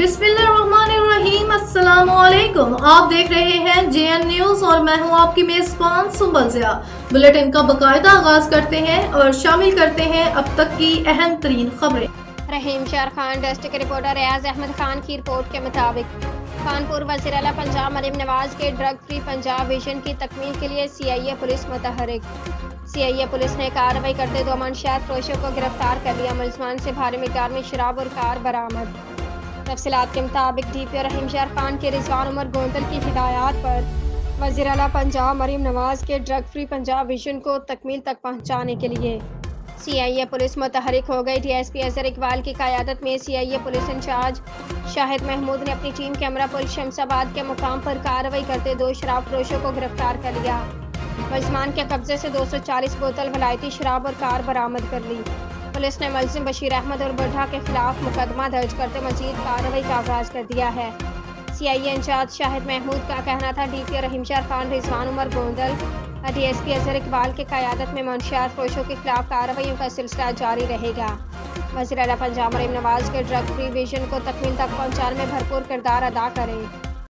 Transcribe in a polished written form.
बिस्मिल्लाहिर्रहमानिर्रहीम। अस्सलामुअलैकुम। आप देख रहे हैं JN न्यूज और मैं हूं आपकी मेजबान सुंबल ज़िया। बुलेटिन का बाकायदा आगाज करते हैं और शामिल करते हैं अब तक की अहम तरीन खबरें। रहीम शार खान डिस्ट्रिक्ट रिपोर्टर रियाज अहमद खान की रिपोर्ट के मुताबिक कानपुर वज़ीर आला पंजाब मरीम नवाज के ड्रग फ्री पंजाब विजन की तकमील के लिए CIA पुलिस मुतहरिक। CIA पुलिस ने कार्रवाई करते 2 मंशियात फरोशों को गिरफ्तार कर लिया। मुलजमान से भारी मिकदार में शराब और कार बरामद। तफसीलात के मुताबिक DPO रहीम शार खान के रिजवान उमर गोंदल की हिदायत पर वज़ीर आला पंजाब मरीम नवाज के ड्रग फ्री पंजाब विजन को तकमील तक पहुँचाने के लिए CIA पुलिस मुतहरिक हो गई। DSP अजहर इकबाल की क़यादत में CIA police incharge Shahid Mahmood ने अपनी टीम कैमरा पुल शमसाबाद के मुकाम पर कार्रवाई करते 2 शराब फरोशों को गिरफ्तार कर लिया। मुलजमान के कब्जे से 240 बोतल वलायती शराब और कार बरामद कर ली। पुलिस ने मुलजिम बशीर अहमद और बुढ़ा के खिलाफ मुकदमा दर्ज करते मजीद कार्रवाई का आगाज कर दिया है। CIA इंचार्ज शाहिद महमूद का कहना था DPO रहीम शार खान रिजवान उमर गोंदल DSP अजहर इकबाल की क़यादत में मंशियात फरोशों के खिलाफ कार्रवाइयों का सिलसिला जारी रहेगा। वज़ीर आला पंजाब मरीम नवाज के ड्रग फ्री विजन को तकमील तक पहुँचाने में भरपूर किरदार अदा करें।